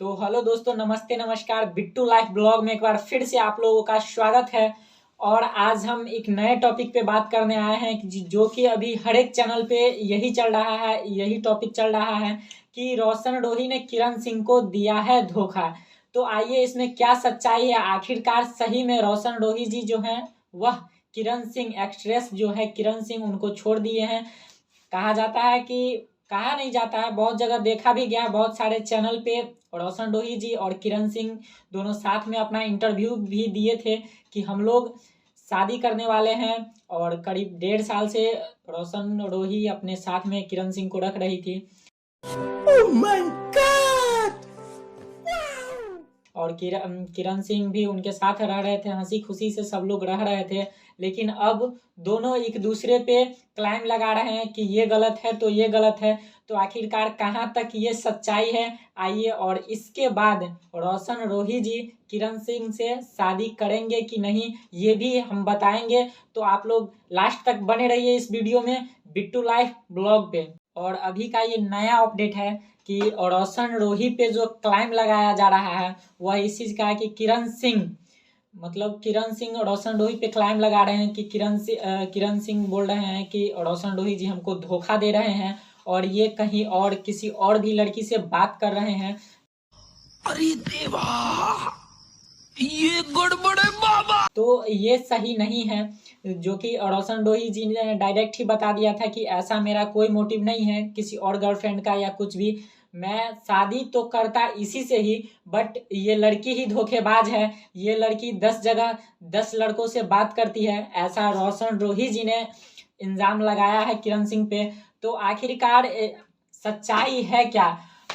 तो हेलो दोस्तों, नमस्ते नमस्कार। बिट्टू लाइफ ब्लॉग में एक बार फिर से आप लोगों का स्वागत है। और आज हम एक नए टॉपिक पे बात करने आए हैं जो कि अभी हर एक चैनल पे यही चल रहा है, यही टॉपिक चल रहा है कि रोशन रोही ने किरण सिंह को दिया है धोखा। तो आइए इसमें क्या सच्चाई है, आखिरकार सही में रोशन रोही जी जो हैं वह किरण सिंह एक्ट्रेस जो है किरण सिंह उनको छोड़ दिए हैं। कहा जाता है कि कहा नहीं जाता है, बहुत जगह देखा भी गया है, बहुत सारे चैनल पे रोशन रोही जी और किरण सिंह दोनों साथ में अपना इंटरव्यू भी दिए थे कि हम लोग शादी करने वाले हैं। और करीब 1.5 साल से रोशन रोही अपने साथ में किरण सिंह को रख रही थी। Oh my God! और किरण सिंह भी उनके साथ रह रहे थे, हंसी खुशी से सब लोग रह रहे थे। लेकिन अब दोनों एक दूसरे पे क्लाइम लगा रहे हैं कि ये गलत है तो ये गलत है। तो आखिरकार कहाँ तक ये सच्चाई है, आइए और इसके बाद रोशन रोही जी किरण सिंह से शादी करेंगे कि नहीं ये भी हम बताएंगे। तो आप लोग लास्ट तक बने रहिए इस वीडियो में बिट्टू लाइफ ब्लॉग पे। और अभी का ये नया अपडेट है कि रोशन रोही पे जो क्लाइम लगाया जा रहा है वह इस चीज का है कि किरण सिंह रोशन रोही पे क्लाइम लगा रहे हैं कि किरण सिंह बोल रहे हैं कि रोशन रोही जी हमको धोखा दे रहे हैं और ये कहीं और किसी और भी लड़की से बात कर रहे हैं। अरे देवा, ये गड़बड़ है बाबा। तो ये सही नहीं है, जो कि रोशन रोही जी ने डायरेक्ट ही बता दिया था कि ऐसा मेरा कोई मोटिव नहीं है किसी और गर्लफ्रेंड का या कुछ भी। मैं शादी तो करता इसी से ही, बट ये लड़की ही धोखेबाज है। ये लड़की 10 जगह 10 लड़कों से बात करती है, ऐसा रोशन रोही जी ने इल्जाम लगाया है किरण सिंह पे। तो आखिरकार सच्चाई है क्या?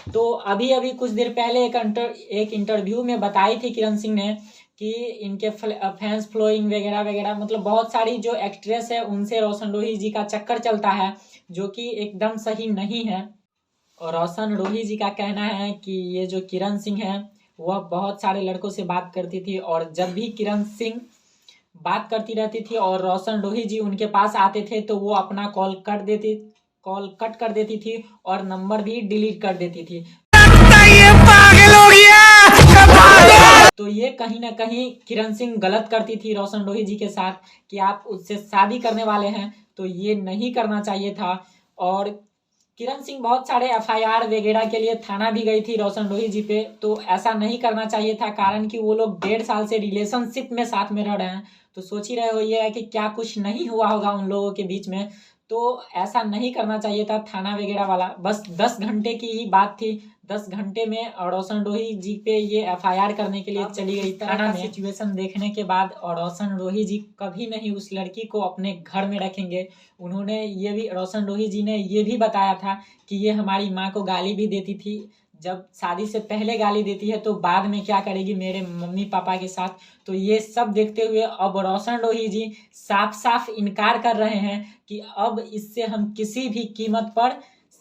तो अभी अभी कुछ देर पहले एक इंटरव्यू में बताई थी किरण सिंह ने कि इनके फैंस फ्लोइंग वगैरह वगैरह, मतलब बहुत सारी जो एक्ट्रेस है उनसे रोशन रोही जी का चक्कर चलता है, जो कि एकदम सही नहीं है। और रोशन रोही जी का कहना है कि ये जो किरण सिंह है वह बहुत सारे लड़कों से बात करती थी, और जब भी किरण सिंह बात करती रहती थी और रोशन रोही जी उनके पास आते थे तो वो अपना कॉल कट कर देती थी और नंबर भी डिलीट कर देती थी। ये पागल हो गया। तो ये कहीं ना कहीं किरण सिंह गलत करती थी रोशन रोही जी के साथ कि आप उससे शादी करने वाले हैं तो ये नहीं करना चाहिए था। और किरण सिंह बहुत सारे एफआईआर वगैरह के लिए थाना भी गई थी रोशन रोही जी पे। तो ऐसा नहीं करना चाहिए था, कारण कि वो लोग 1.5 साल से रिलेशनशिप में साथ में रह रहे हैं। तो सोच ही रहे हो ये है कि क्या कुछ नहीं हुआ होगा उन लोगों के बीच में। तो ऐसा नहीं करना चाहिए था थाना वगैरह वाला। बस 10 घंटे की ही बात थी, 10 घंटे में रोशन रोही जी पे ये एफआईआर करने के लिए चली गई थाना में। सिचुएशन देखने के बाद रोशन रोही जी कभी नहीं उस लड़की को अपने घर में रखेंगे। उन्होंने ये भी रोशन रोही जी ने ये भी बताया था कि ये हमारी माँ को गाली भी देती थी, जब शादी से पहले गाली देती है तो बाद में क्या करेगी मेरे मम्मी पापा के साथ। तो ये सब देखते हुए अब रोशन रोही जी साफ साफ इनकार कर रहे हैं कि अब इससे हम किसी भी कीमत पर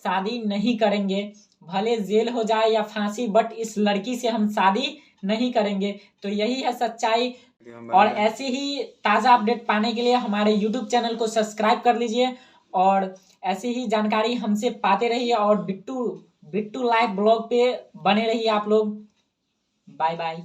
शादी नहीं करेंगे, भले जेल हो जाए या फांसी, बट इस लड़की से हम शादी नहीं करेंगे। तो यही है सच्चाई। और ऐसी ही ताज़ा अपडेट पाने के लिए हमारे यूट्यूब चैनल को सब्सक्राइब कर लीजिए और ऐसी ही जानकारी हमसे पाते रहिए। और बिट्टू लाइव ब्लॉग पे बने रहिए आप लोग। Bye bye.